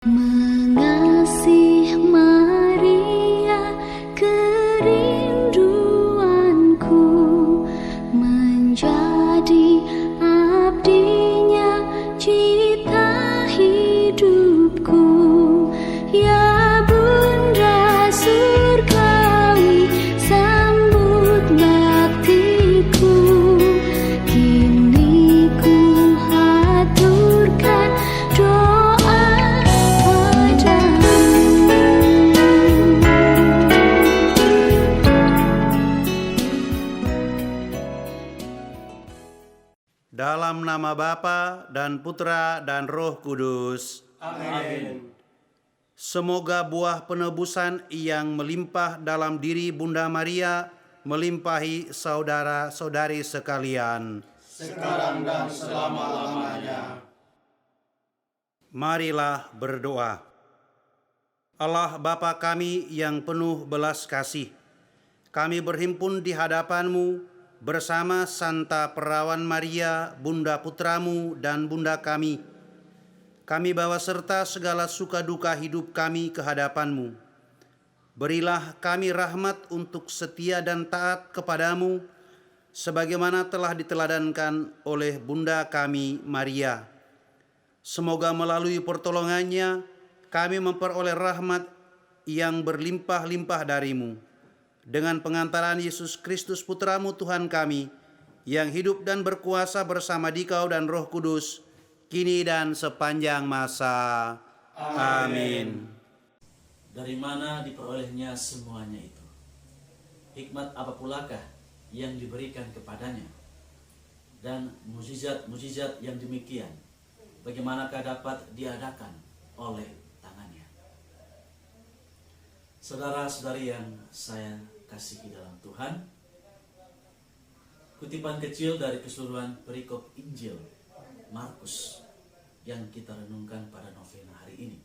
Mengasih Maria, kerinduanku, menjadi abdinya, cita hidupku. Ya Bunda surgawi, sambut baktiku. Kini ku haturkan doa padamu. Dalam nama Bapa dan Putra dan Roh Kudus. Amin. Semoga buah penebusan yang melimpah dalam diri Bunda Maria melimpahi saudara-saudari sekalian. Sekarang dan selama-lamanya. Marilah berdoa. Allah Bapa kami yang penuh belas kasih, kami berhimpun di hadapan-Mu bersama Santa Perawan Maria, Bunda Putramu dan Bunda kami. Kami bawa serta segala suka duka hidup kami ke hadapan-Mu. Berilah kami rahmat untuk setia dan taat kepadamu, sebagaimana telah diteladankan oleh Bunda kami Maria. Semoga melalui pertolongannya kami memperoleh rahmat yang berlimpah-limpah dari-Mu. Dengan pengantaran Yesus Kristus Putramu Tuhan kami, yang hidup dan berkuasa bersama Dikau dan Roh Kudus, kini dan sepanjang masa. Amin. Dari mana diperolehnya semuanya itu? Hikmat apa pulakah yang diberikan kepadanya? Dan mukjizat-mukjizat yang demikian, bagaimanakah dapat diadakan oleh tangannya? Saudara-saudari yang saya kasihi dalam Tuhan, kutipan kecil dari keseluruhan perikop Injil Markus yang kita renungkan pada novena hari ini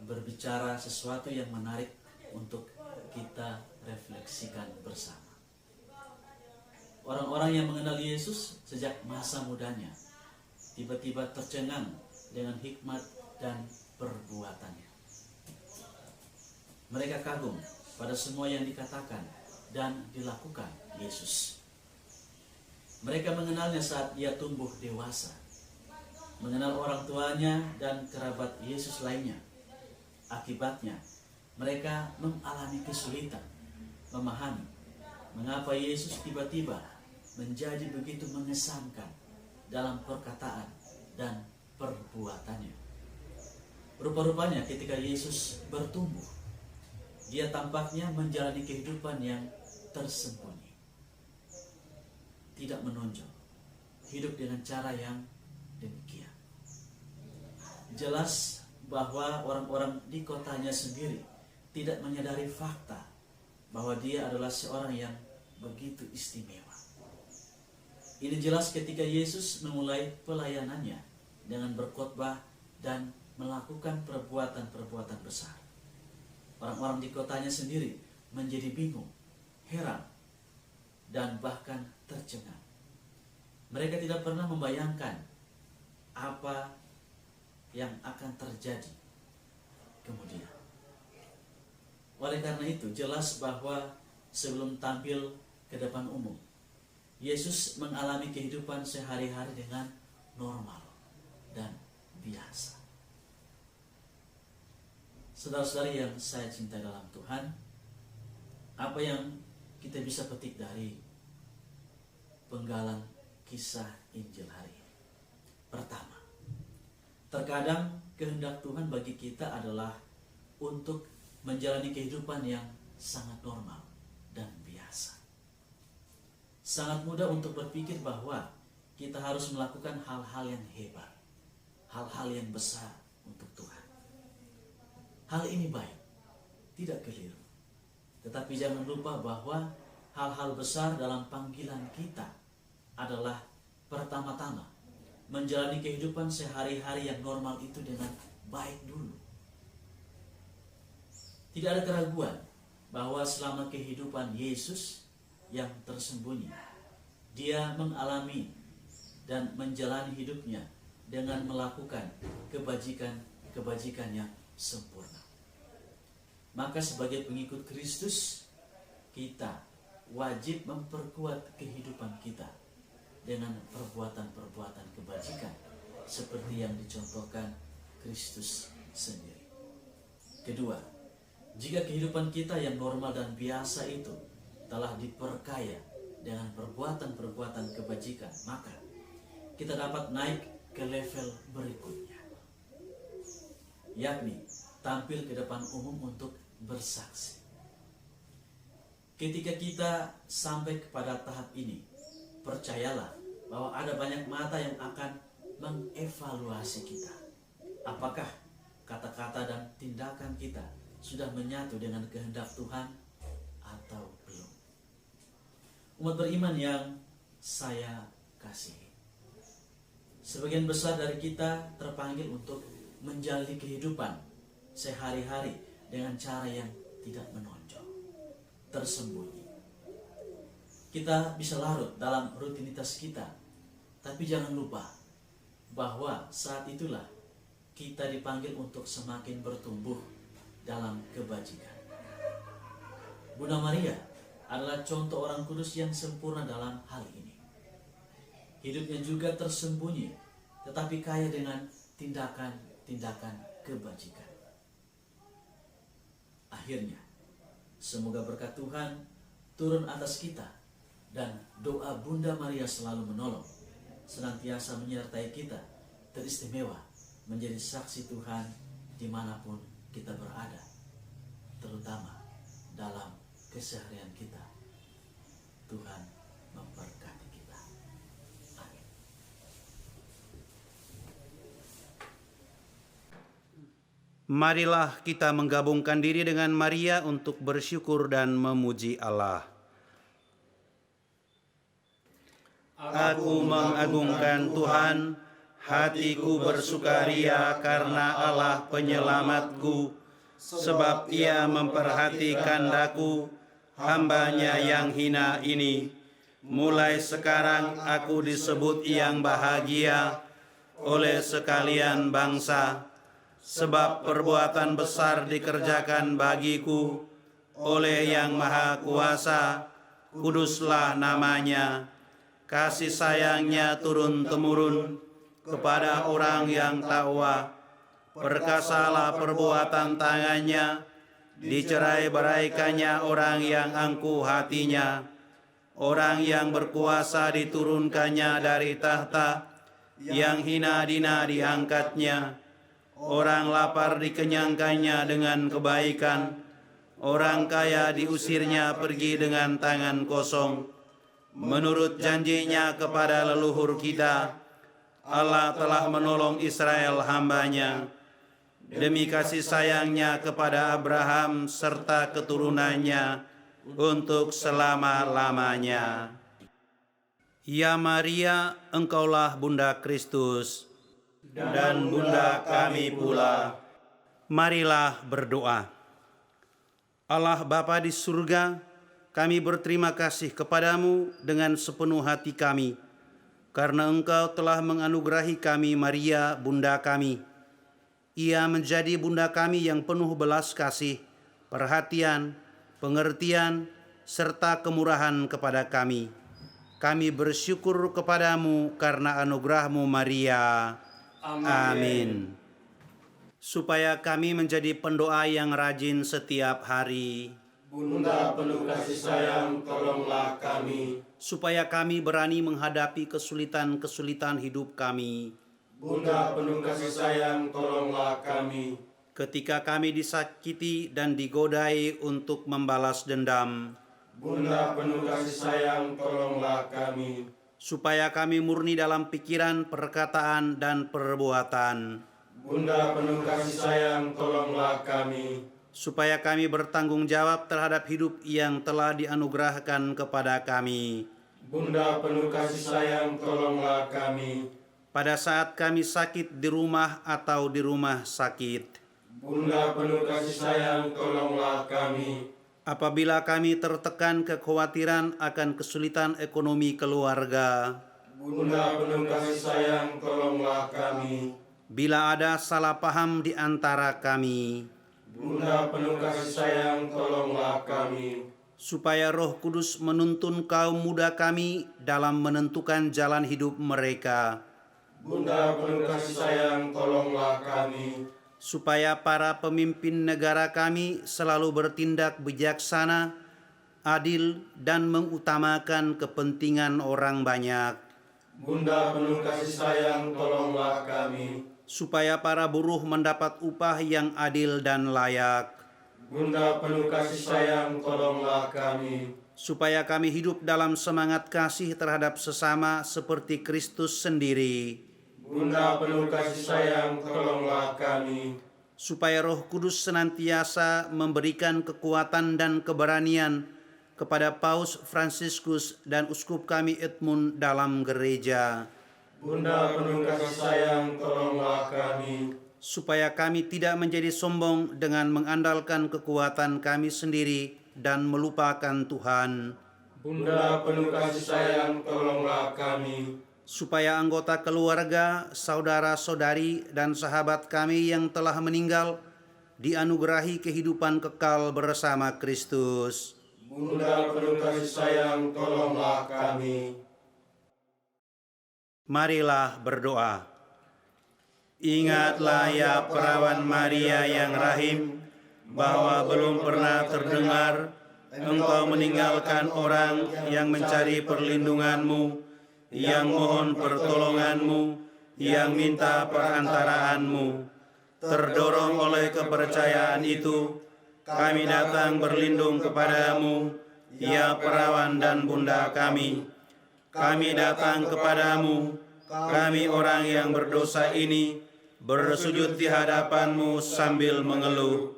berbicara sesuatu yang menarik untuk kita refleksikan bersama. Orang-orang yang mengenal Yesus sejak masa mudanya tiba-tiba tercengang dengan hikmat dan perbuatannya. Mereka kagum pada semua yang dikatakan dan dilakukan Yesus. Mereka mengenalnya saat ia tumbuh dewasa, mengenal orang tuanya dan kerabat Yesus lainnya. Akibatnya, mereka mengalami kesulitan memahami mengapa Yesus tiba-tiba menjadi begitu mengesankan dalam perkataan dan perbuatannya. Rupa-rupanya ketika Yesus bertumbuh, dia tampaknya menjalani kehidupan yang tersembunyi, tidak menonjol, hidup dengan cara yang demikian. Jelas bahwa orang-orang di kotanya sendiri tidak menyadari fakta bahwa dia adalah seorang yang begitu istimewa. Ini jelas ketika Yesus memulai pelayanannya dengan berkhotbah dan melakukan perbuatan-perbuatan besar. Orang-orang di kotanya sendiri menjadi bingung, heran, dan bahkan tercengang. Mereka tidak pernah membayangkan apa yang akan terjadi kemudian. Oleh karena itu, jelas bahwa sebelum tampil ke depan umum, Yesus mengalami kehidupan sehari-hari dengan normal dan biasa. Saudara-saudari yang saya cintai dalam Tuhan, apa yang kita bisa petik dari penggalan kisah Injil hari ini? Pertama, terkadang kehendak Tuhan bagi kita adalah untuk menjalani kehidupan yang sangat normal dan biasa. Sangat mudah untuk berpikir bahwa kita harus melakukan hal-hal yang hebat, hal-hal yang besar untuk Tuhan. Hal ini baik, tidak keliru. Tetapi jangan lupa bahwa hal-hal besar dalam panggilan kita adalah pertama-tama menjalani kehidupan sehari-hari yang normal itu dengan baik dulu. Tidak ada keraguan bahwa selama kehidupan Yesus yang tersembunyi, dia mengalami dan menjalani hidupnya dengan melakukan kebajikan kebajikan yang sempurna. Maka sebagai pengikut Kristus, kita wajib memperkuat kehidupan kita dengan perbuatan-perbuatan kebajikan seperti yang dicontohkan Kristus sendiri. Kedua, jika kehidupan kita yang normal dan biasa itu telah diperkaya dengan perbuatan-perbuatan kebajikan, maka kita dapat naik ke level berikutnya, yakni tampil ke depan umum untuk bersaksi. Ketika kita sampai kepada tahap ini, percayalah bahwa ada banyak mata yang akan mengevaluasi kita. Apakah kata-kata dan tindakan kita sudah menyatu dengan kehendak Tuhan atau belum? Umat beriman yang saya kasihi, sebagian besar dari kita terpanggil untuk menjalani kehidupan sehari-hari dengan cara yang tidak menonjol, tersembunyi. Kita bisa larut dalam rutinitas kita, tapi jangan lupa bahwa saat itulah kita dipanggil untuk semakin bertumbuh dalam kebajikan. Bunda Maria adalah contoh orang kudus yang sempurna dalam hal ini. Hidupnya juga tersembunyi, tetapi kaya dengan tindakan-tindakan kebajikan. Akhirnya, semoga berkat Tuhan turun atas kita dan doa Bunda Maria selalu menolong, senantiasa menyertai kita, teristimewa menjadi saksi Tuhan dimanapun kita berada, terutama dalam keseharian kita. Tuhan memberkati kita. Amin. Marilah kita menggabungkan diri dengan Maria untuk bersyukur dan memuji Allah. Aku mengagungkan Tuhan, hatiku bersukaria karena Allah penyelamatku, sebab Ia memperhatikan daku, hamba-Nya yang hina ini. Mulai sekarang aku disebut yang bahagia oleh sekalian bangsa, sebab perbuatan besar dikerjakan bagiku oleh Yang Maha Kuasa, kuduslah namanya. Kasih sayangnya turun-temurun kepada orang yang takwa. Perkasalah perbuatan tangannya, dicerai-beraikannya orang yang angkuh hatinya. Orang yang berkuasa diturunkannya dari tahta, yang hina dina diangkatnya. Orang lapar dikenyangkannya dengan kebaikan, orang kaya diusirnya pergi dengan tangan kosong. Menurut janjinya kepada leluhur kita, Allah telah menolong Israel hamba-Nya. Demi kasih sayangnya kepada Abraham serta keturunannya untuk selama-lamanya. Ya Maria, Engkaulah Bunda Kristus, dan Bunda kami pula. Marilah berdoa. Allah Bapa di surga, kami berterima kasih kepadamu dengan sepenuh hati kami, karena Engkau telah menganugerahi kami Maria, Bunda kami. Ia menjadi Bunda kami yang penuh belas kasih, perhatian, pengertian, serta kemurahan kepada kami. Kami bersyukur kepadamu karena anugerah-Mu Maria. Amin. Supaya kami menjadi pendoa yang rajin setiap hari. Bunda penuh kasih sayang, tolonglah kami. Supaya kami berani menghadapi kesulitan-kesulitan hidup kami. Bunda penuh kasih sayang, tolonglah kami. Ketika kami disakiti dan digodai untuk membalas dendam. Bunda penuh kasih sayang, tolonglah kami. Supaya kami murni dalam pikiran, perkataan, dan perbuatan. Bunda penuh kasih sayang, tolonglah kami. Supaya kami bertanggung jawab terhadap hidup yang telah dianugerahkan kepada kami. Bunda penuh kasih sayang, tolonglah kami. Pada saat kami sakit di rumah atau di rumah sakit. Bunda penuh kasih sayang, tolonglah kami. Apabila kami tertekan kekhawatiran akan kesulitan ekonomi keluarga. Bunda penuh kasih sayang, tolonglah kami. bila ada salah paham di antara kami, Bunda penuh kasih sayang, tolonglah kami. supaya Roh Kudus menuntun kaum muda kami dalam menentukan jalan hidup mereka, Bunda penuh kasih sayang, tolonglah kami. supaya para pemimpin negara kami selalu bertindak bijaksana, adil, dan mengutamakan kepentingan orang banyak, Bunda penuh kasih sayang, tolonglah kami. supaya para buruh mendapat upah yang adil dan layak, Bunda penuh kasih sayang, tolonglah kami. supaya kami hidup dalam semangat kasih terhadap sesama seperti Kristus sendiri, Bunda penuh kasih sayang, tolonglah kami. supaya Roh Kudus senantiasa memberikan kekuatan dan keberanian kepada Paus Fransiskus dan uskup kami Edmund dalam gereja, Bunda penuh kasih sayang, tolonglah kami. supaya kami tidak menjadi sombong dengan mengandalkan kekuatan kami sendiri dan melupakan Tuhan, Bunda penuh kasih sayang, tolonglah kami. supaya anggota keluarga, saudara-saudari, dan sahabat kami yang telah meninggal dianugerahi kehidupan kekal bersama Kristus. Bunda penuh kasih sayang, tolonglah kami. Marilah berdoa. Ingatlah ya perawan Maria yang rahim, bahwa belum pernah terdengar Engkau meninggalkan orang yang mencari perlindungan-Mu, yang mohon pertolongan-Mu, yang minta perantaraan-Mu. Terdorong oleh kepercayaan itu, kami datang berlindung kepadamu, ya perawan dan bunda kami. Kami datang kepadamu, kami orang yang berdosa ini, bersujud di hadapan-Mu sambil mengeluh.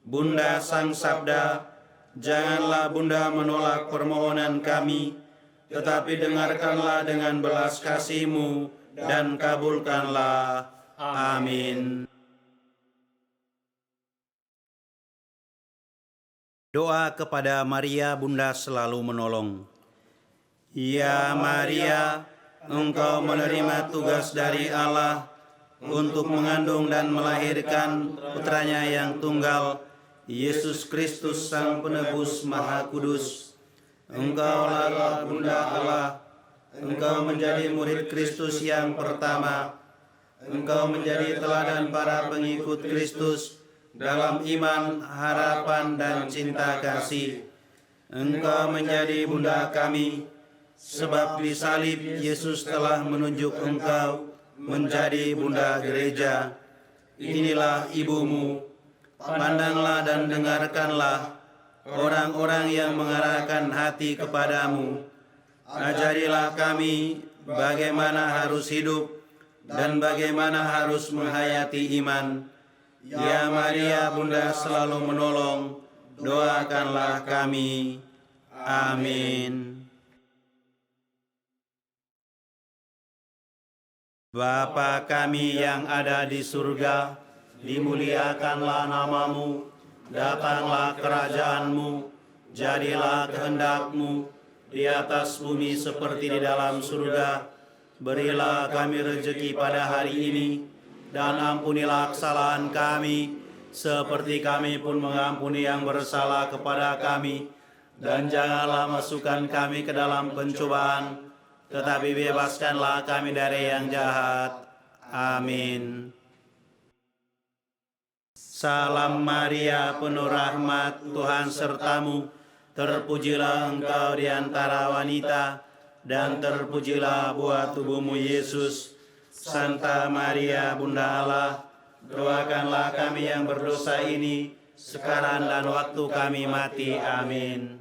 Bunda Sang Sabda, janganlah Bunda menolak permohonan kami, tetapi dengarkanlah dengan belas kasih-Mu dan kabulkanlah. Amin. Doa kepada Maria Bunda selalu menolong. Ya Maria, Engkau menerima tugas dari Allah untuk mengandung dan melahirkan putranya yang tunggal, Yesus Kristus Sang Penebus Maha Kudus. Engkaulah Bunda Allah, Engkau menjadi murid Kristus yang pertama. Engkau menjadi teladan para pengikut Kristus dalam iman, harapan, dan cinta kasih. Engkau menjadi Bunda kami, sebab di salib Yesus telah menunjuk Engkau menjadi Bunda Gereja. Inilah ibumu, pandanglah dan dengarkanlah orang-orang yang mengarahkan hati kepadamu. Ajarilah kami bagaimana harus hidup dan bagaimana harus menghayati iman. Ya Maria Bunda selalu menolong, doakanlah kami. Amin. Bapa kami yang ada di surga, dimuliakanlah nama-Mu, datanglah kerajaan-Mu, jadilah kehendak-Mu di atas bumi seperti di dalam surga. Berilah kami rezeki pada hari ini, dan ampunilah kesalahan kami, seperti kami pun mengampuni yang bersalah kepada kami. Dan janganlah masukkan kami ke dalam pencobaan, tetapi bebaskanlah kami dari yang jahat. Amin. Salam Maria, penuh rahmat, Tuhan sertamu. Terpujilah engkau di antara wanita, dan terpujilah buah tubuhmu Yesus. Santa Maria, Bunda Allah, doakanlah kami yang berdosa ini, sekarang dan waktu kami mati. Amin.